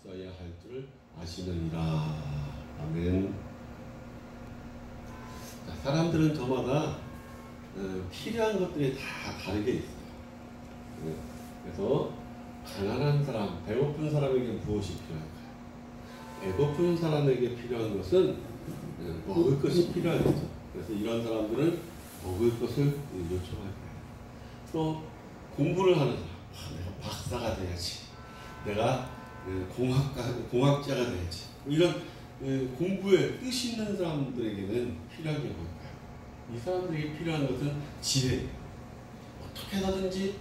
있어야 할 줄 아시느니라. 아멘. 자, 사람들은 저마다 필요한 것들이 다 다르게 있어요. 그래서 가난한 사람, 배고픈 사람에게 무엇이 필요할까요? 배고픈 사람에게 필요한 것은 먹을 것이 필요하겠죠. 그래서 이런 사람들은 먹을 것을 요청할 거예요. 또 공부를 하는 사람, 내가 박사가 돼야지, 내가 공학자가 돼야지, 이런 공부에 뜻 있는 사람들에게는 필요한 게 뭘까요? 이 사람들에게 필요한 것은 지혜예요. 어떻게 하든지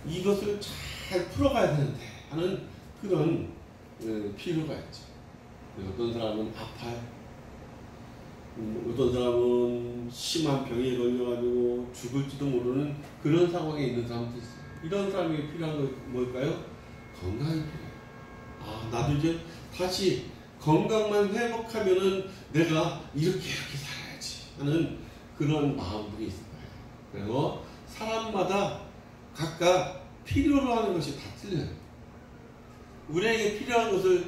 이것을 잘 풀어가야 되는데 하는 그런 필요가 있죠. 어떤 사람은 아파요. 어떤 사람은 심한 병에 걸려가지고 죽을지도 모르는 그런 상황에 있는 사람도 있어요. 이런 사람에게 필요한 건 뭘까요? 건강이 필요해요. 나도 이제 다시 건강만 회복하면은 내가 이렇게 살아야지 하는 그런 마음들이 있을 거예요. 그래서 사람마다 각각 필요로 하는 것이 다 틀려요. 우리에게 필요한 것을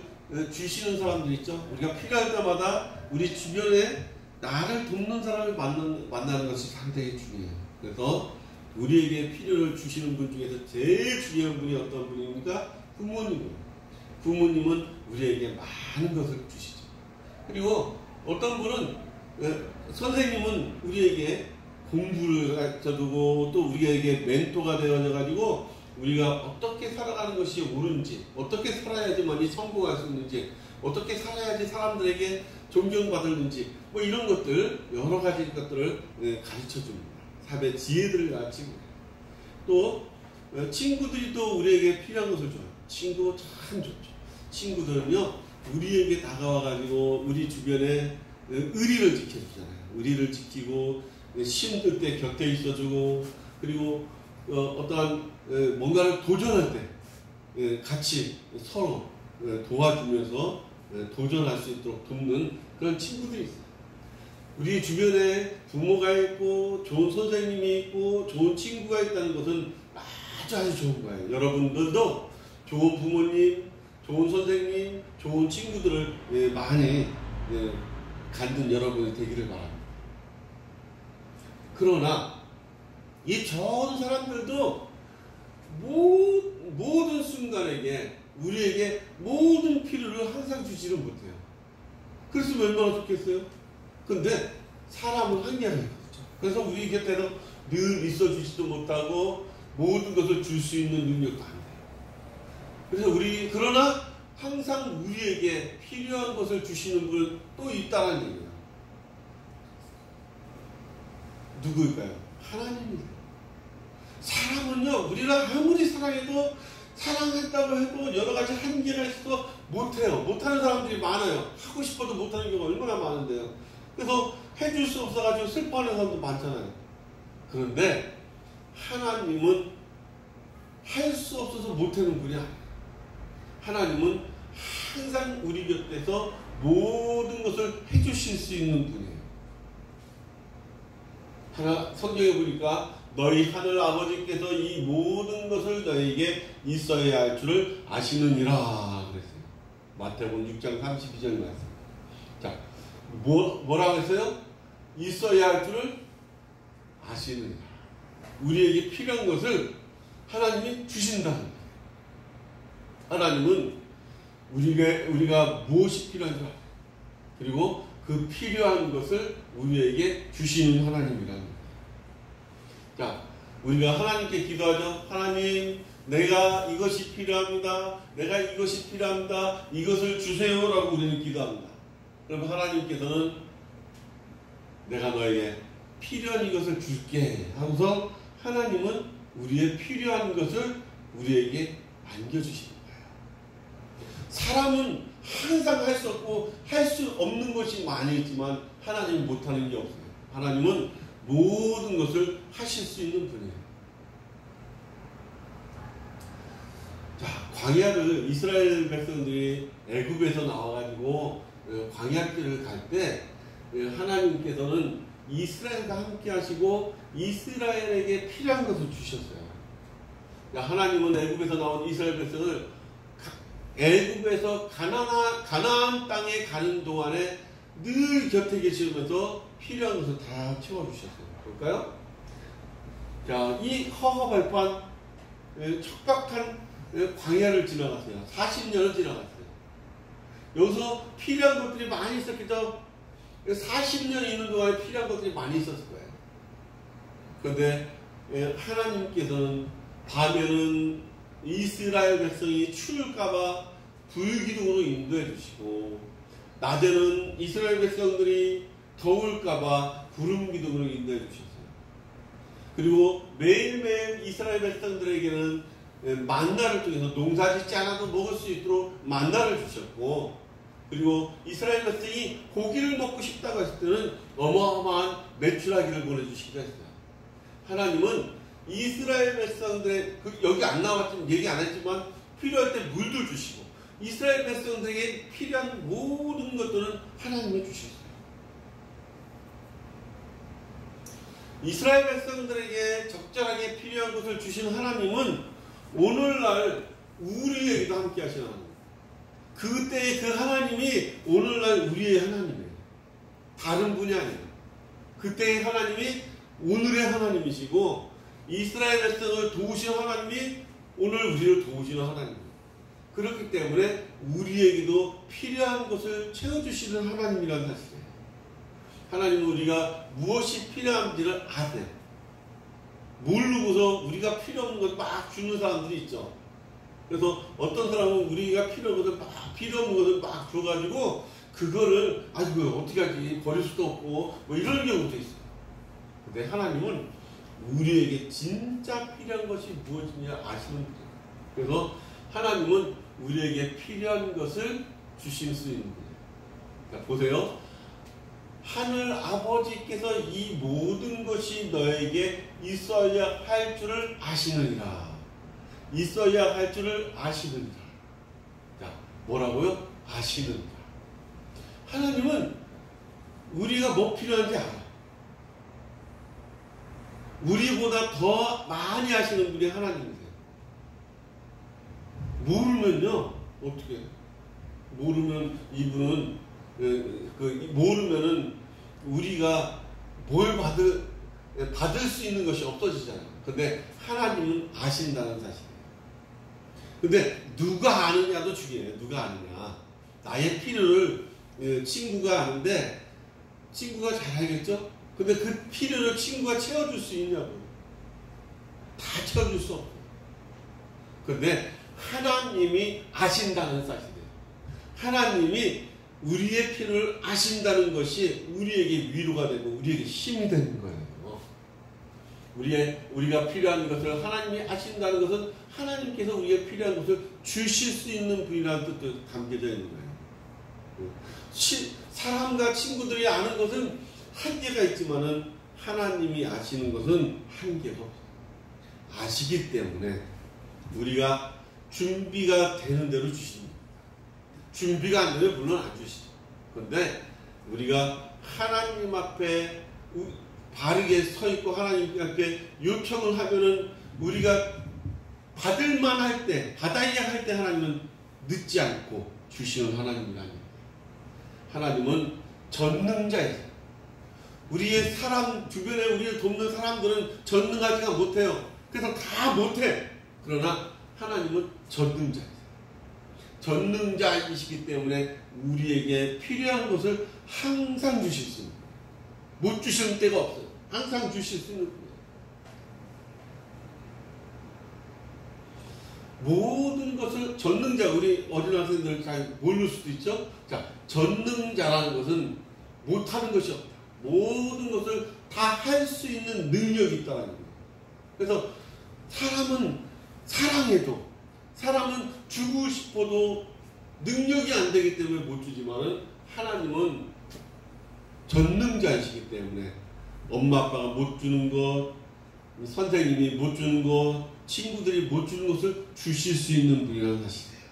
주시는 사람들 있죠. 우리가 필요할 때마다 우리 주변에 나를 돕는 사람을 만나는 것이 상당히 중요해요. 그래서 우리에게 필요를 주시는 분 중에서 제일 중요한 분이 어떤 분입니까? 부모님이에요. 부모님은 우리에게 많은 것을 주시죠. 그리고 어떤 분은 선생님은 우리에게 공부를 가르쳐주고 또 우리에게 멘토가 되어가지고 우리가 어떻게 살아가는 것이 옳은지, 어떻게 살아야지만이 성공할 수 있는지, 어떻게 살아야지 사람들에게 존경받을는지, 뭐 이런 것들, 여러 가지 것들을 가르쳐 줍니다. 삶의 지혜들을 가르치고. 또 친구들이 또 우리에게 필요한 것을 줘요. 친구 참 좋죠. 친구들은요, 우리에게 다가와가지고 우리 주변에 의리를 지켜주잖아요. 의리를 지키고 힘들 때 곁에 있어주고, 그리고 어떠한 뭔가를 도전할 때 같이 서로 도와주면서 도전할 수 있도록 돕는 그런 친구들이 있어요. 우리 주변에 부모가 있고 좋은 선생님이 있고 좋은 친구가 있다는 것은 아주 좋은 거예요. 여러분들도 좋은 부모님, 좋은 선생님, 좋은 친구들을 많이 갖는 여러분이 되기를 바랍니다. 그러나 이 좋은 사람들도 모든 순간에게 우리에게 모든 필요를 항상 주지는 못해요. 그래서 얼마나 좋겠어요? 근데 사람은 한계가 있거든요. 그래서 우리 곁에서 늘 있어주지도 못하고 모든 것을 줄 수 있는 능력도 안 돼요. 그래서 그러나 항상 우리에게 필요한 것을 주시는 분은 또 있다는 얘기예요. 누구일까요? 하나님입니다. 사람은요, 우리가 아무리 사랑해도, 사랑했다고 해도 여러 가지 한계가 있어서 못해요. 못하는 사람들이 많아요. 하고 싶어도 못하는 경우가 얼마나 많은데요. 그래서 해줄 수 없어가지고 슬퍼하는 사람도 많잖아요. 그런데 하나님은 할 수 없어서 못하는 분이 아니에요. 하나님은 항상 우리 곁에서 모든 것을 해주실 수 있는 분이에요. 성경에 보니까 너희 하늘 아버지께서 이 모든 것을 너희에게 있어야 할 줄을 아시느니라 그랬어요. 마태복음 6장 32절 말씀. 자, 뭐라고 했어요? 있어야 할 줄을 아시느니라. 우리에게 필요한 것을 하나님이 주신다는 거예요. 하나님은 우리가 무엇이 필요한지 알아요. 그리고 그 필요한 것을 우리에게 주시는 하나님이라는 거예요. 자, 우리가 하나님께 기도하죠. 하나님, 내가 이것이 필요합니다. 내가 이것이 필요합니다. 이것을 주세요라고 우리는 기도합니다. 그럼 하나님께서는 내가 너에게 필요한 이것을 줄게 하고서 하나님은 우리의 필요한 것을 우리에게 안겨주시는 거예요. 사람은 항상 할 수 없고 할 수 없는 것이 많이 있지만 하나님은 못하는 게 없어요. 하나님은 모든 것을 하실 수 있는 분이에요. 자, 광야를 이스라엘 백성들이 애굽에서 나와가지고 광야길을 갈 때 하나님께서는 이스라엘과 함께 하시고 이스라엘에게 필요한 것을 주셨어요. 하나님은 애굽에서 나온 이스라엘 백성을 애굽에서 가나안 땅에 가는 동안에 늘 곁에 계시면서 필요한 것을 다 채워주셨어요. 볼까요? 자, 이 허허벌판 척박한 광야를 지나갔어요. 40년을 지나갔어요. 여기서 필요한 것들이 많이 있었겠죠. 40년 있는 동안에 필요한 것들이 많이 있었을 거예요. 그런데 하나님께서는 밤에는 이스라엘 백성이 추울까봐 불기둥으로 인도해 주시고, 낮에는 이스라엘 백성들이 더울까봐 구름기둥으로 인도해 주셨어요. 그리고 매일매일 이스라엘 백성들에게는 만나를 통해서 농사 짓지 않아도 먹을 수 있도록 만나를 주셨고, 그리고 이스라엘 백성이 고기를 먹고 싶다고 했을 때는 어마어마한 메추라기를 보내주시기도 했어요. 하나님은 이스라엘 백성들의, 여기 안 나왔지만, 얘기 안 했지만, 필요할 때 물도 주시고, 이스라엘 백성들에게 필요한 모든 것들은 하나님이 주셨어요. 이스라엘 백성들에게 적절하게 필요한 것을 주신 하나님은 오늘날 우리에게도 함께 하시는 하나님. 그때의 그 하나님이 오늘날 우리의 하나님이에요. 다른 분이 아니에요. 그때의 하나님이 오늘의 하나님이시고, 이스라엘 백성을 도우시는 하나님이 오늘 우리를 도우시는 하나님이에요. 그렇기 때문에 우리에게도 필요한 것을 채워주시는 하나님이라는 사실이에요. 하나님은 우리가 무엇이 필요한지를 아세요. 모르고서 우리가 필요 없는 걸 막 주는 사람들이 있죠. 그래서 어떤 사람은 우리가 필요 없는 것을 막 줘가지고 그거를 아이고 어떻게 하지, 버릴 수도 없고 뭐 이런 경우도 있어요. 근데 하나님은 우리에게 진짜 필요한 것이 무엇이냐 아시는 분이에요. 그래서 하나님은 우리에게 필요한 것을 주실 수 있는 분이에요. 자, 보세요. 하늘 아버지께서 이 모든 것이 너에게 있어야 할 줄을 아시느니라. 있어야 할 줄을 아시느니라. 자, 뭐라고요? 아시느니라. 하나님은 우리가 뭐 필요한지 알아. 우리보다 더 많이 아시는 분이 하나님이세요. 모르면요, 어떻게 해요? 모르면 이분은 모르면은 우리가 뭘 받을 수 있는 것이 없어지잖아요. 근데 하나님은 아신다는 사실이에요. 근데 누가 아느냐도 중요해요. 누가 아느냐. 나의 필요를 친구가 아는데 친구가 잘 알겠죠? 근데 그 필요를 친구가 채워줄 수 있냐고. 다 채워줄 수 없어요. 근데 하나님이 아신다는 사실이에요. 하나님이 우리의 필요를 아신다는 것이 우리에게 위로가 되고 우리에게 힘이 되는 거예요. 우리가 필요한 것을 하나님이 아신다는 것은 하나님께서 우리에게 필요한 것을 주실 수 있는 분이라는 뜻도 담겨져 있는 거예요. 사람과 친구들이 아는 것은 한계가 있지만은 하나님이 아시는 것은 한계가 없어요. 아시기 때문에 우리가 준비가 되는 대로 주십니다. 준비가 안 되면 물론 안 주시죠. 그런데 우리가 하나님 앞에 바르게 서 있고 하나님 앞에 요청을 하면은 우리가 받을만 할 때, 받아야 할 때 하나님은 늦지 않고 주시는 하나님이 아닙니다. 하나님은 전능자이세요. 우리의 주변에 우리를 돕는 사람들은 전능하지가 못해요. 그래서 다 못해. 그러나 하나님은 전능자이세요. 전능자이시기 때문에 우리에게 필요한 것을 항상 주실 수 있는 거예요. 못 주시는 때가 없어요. 항상 주실 수 있는 거예요. 모든 것을 전능자, 우리 어린아이들 잘 모를 수도 있죠. 자, 전능자라는 것은 못하는 것이 없다. 모든 것을 다 할 수 있는 능력이 있다는 거예요. 그래서 사람은 사랑해도, 사람은 주고 싶어도 능력이 안 되기 때문에 못 주지만은 하나님은 전능자이시기 때문에 엄마 아빠가 못 주는 것, 선생님이 못 주는 것, 친구들이 못 주는 것을 주실 수 있는 분이라는 사실이에요.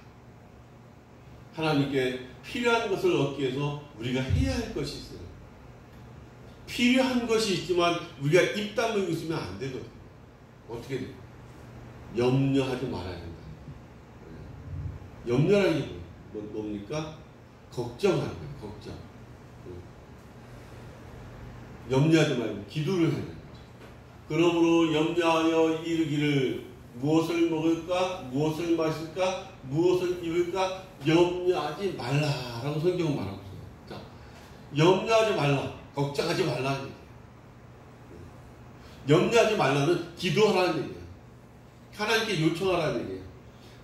하나님께 필요한 것을 얻기 위해서 우리가 해야 할 것이 있어요. 필요한 것이 있지만 우리가 입 다물고 있으면 안 되거든요. 어떻게 돼요? 염려하지 말아야 된다. 염려라는 게 뭡니까? 걱정하는 거예요. 걱정. 염려하지 말고 기도를 하는 거죠. 그러므로 염려하여 이르기를 무엇을 먹을까? 무엇을 마실까? 무엇을 입을까? 염려하지 말라라고 성경은 말하고 있어요. 자, 염려하지 말라. 걱정하지 말라는 얘기예요. 염려하지 말라는 기도하라는 얘기예요. 하나님께 요청하라는 얘기예요.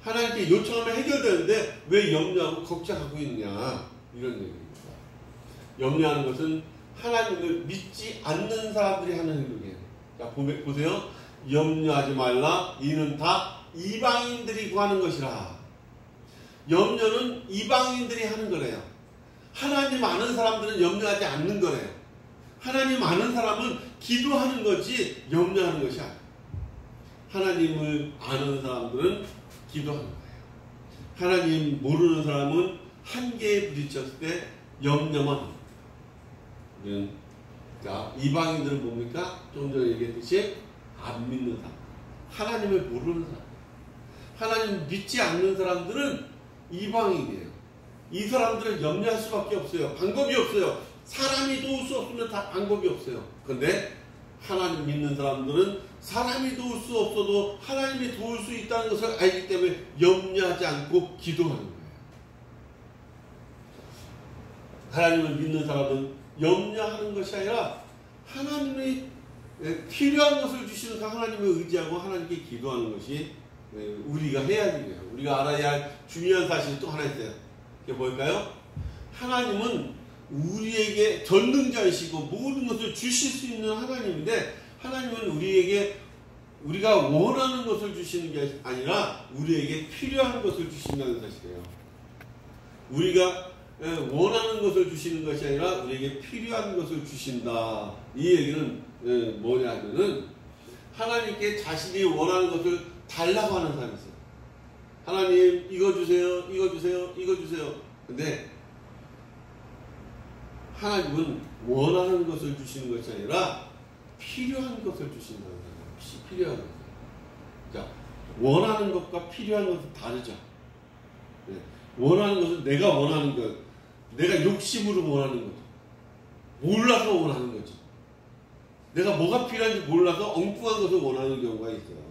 하나님께 요청하면 해결되는데 왜 염려하고 걱정하고 있냐, 이런 얘기입니다. 염려하는 것은 하나님을 믿지 않는 사람들이 하는 행동이에요. 자, 보세요. 염려하지 말라. 이는 다 이방인들이 구하는 것이라. 염려는 이방인들이 하는 거래요. 하나님 아는 사람들은 염려하지 않는 거래요. 하나님 아는 사람은 기도하는 거지 염려하는 것이 아니에요. 하나님을 아는 사람들은 기도하는 거예요. 하나님 모르는 사람은 한계에 부딪혔을 때 염려만 합니다. 자, 이방인들은 뭡니까? 좀 전에 얘기했듯이 안 믿는 사람, 하나님을 모르는 사람, 하나님 믿지 않는 사람들은 이방인이에요. 이 사람들은 염려할 수밖에 없어요. 방법이 없어요. 사람이 도울 수 없으면 다 방법이 없어요. 그런데 하나님 믿는 사람들은 사람이 도울 수 없어도 하나님이 도울 수 있다는 것을 알기 때문에 염려하지 않고 기도하는 거예요. 하나님을 믿는 사람은 염려하는 것이 아니라 하나님이 필요한 것을 주시는 그 하나님을 의지하고 하나님께 기도하는 것이 우리가 해야 할 일이에요. 우리가 알아야 할 중요한 사실이 또 하나 있어요. 그게 뭘까요? 하나님은 우리에게 전능자이시고 모든 것을 주실 수 있는 하나님인데, 하나님은 우리에게 우리가 원하는 것을 주시는 게 아니라 우리에게 필요한 것을 주신다는 사실이에요. 우리가 원하는 것을 주시는 것이 아니라 우리에게 필요한 것을 주신다. 이 얘기는 뭐냐 하면은 하나님께 자신이 원하는 것을 달라고 하는 사람이 있어요. 하나님 이거 주세요, 이거 주세요, 이거 주세요. 근데 하나님은 원하는 것을 주시는 것이 아니라 필요한 것을 주신다는 거예요. 필요한 것. 자, 원하는 것과 필요한 것은 다르죠. 네. 원하는 것은 내가 원하는 것, 내가 욕심으로 원하는 거죠. 몰라서 원하는 거죠. 내가 뭐가 필요한지 몰라서 엉뚱한 것을 원하는 경우가 있어요.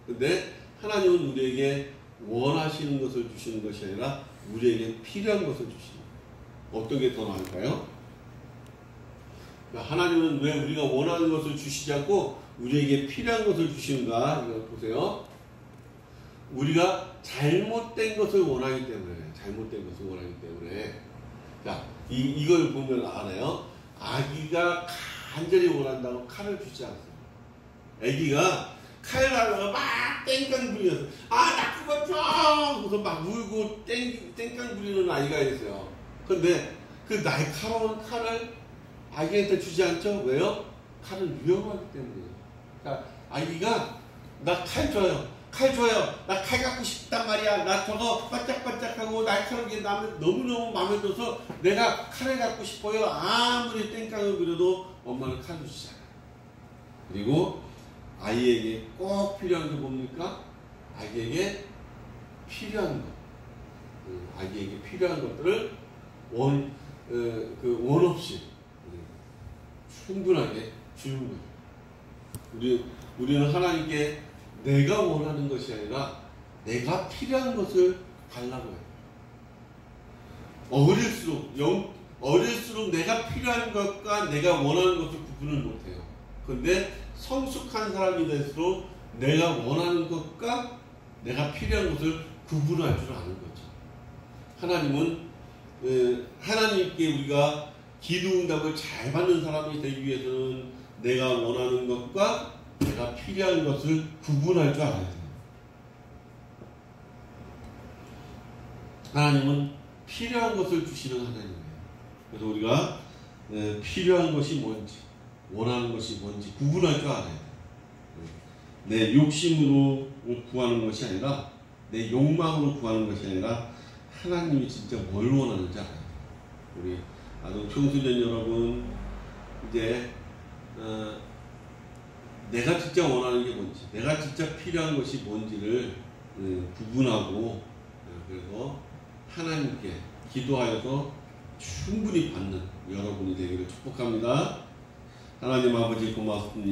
근데 하나님은 우리에게 원하시는 것을 주시는 것이 아니라 우리에게 필요한 것을 주시는 거예요. 어떤 게 더 나을까요? 하나님은 왜 우리가 원하는 것을 주시지 않고 우리에게 필요한 것을 주시는가? 이걸 보세요. 우리가 잘못된 것을 원하기 때문에, 자, 이걸 보면 알아요. 아기가 간절히 원한다고 칼을 주지 않습니다. 아기가 칼을 하다가 막 땡깡 부리면서, 나 그거 줘! 그래서 막 울고 땡깡 부리는 아이가 있어요. 근데 그 날카로운 칼을 아기한테 주지 않죠? 왜요? 칼은 위험하기 때문이에요. 그러니까 아기가 나 칼 줘요. 나 칼 갖고 싶단 말이야. 나 저거 반짝반짝하고 날카롭게 너무너무 마음에 들어서 내가 칼을 갖고 싶어요. 아무리 땡깡을 부려도 엄마는 칼을 주지 않아요. 그리고 아이에게 꼭 필요한 게 뭡니까? 아기에게 필요한 것. 아기에게 필요한 것들을 원 없이 충분하게 주는 거예요. 우리는 하나님께 내가 원하는 것이 아니라 내가 필요한 것을 달라고 해요. 어릴수록 내가 필요한 것과 내가 원하는 것을 구분을 못해요. 그런데 성숙한 사람이 될수록 내가 원하는 것과 내가 필요한 것을 구분할 줄 아는 거죠. 하나님은 하나님께 우리가 기도 응답을 잘 받는 사람이 되기 위해서는 내가 원하는 것과 내가 필요한 것을 구분할 줄 알아야 돼요. 하나님은 필요한 것을 주시는 하나님이에요. 그래서 우리가 필요한 것이 뭔지, 원하는 것이 뭔지 구분할 줄 알아야 돼요. 내 욕심으로 구하는 것이 아니라, 내 욕망으로 구하는 것이 아니라 하나님이 진짜 뭘 원하는지 알아야 돼요. 우리 아동 청소년 여러분, 이제 내가 진짜 원하는 게 뭔지, 내가 진짜 필요한 것이 뭔지를 구분하고 그래서 하나님께 기도하여서 충분히 받는 여러분이 되기를 축복합니다. 하나님 아버지 고맙습니다.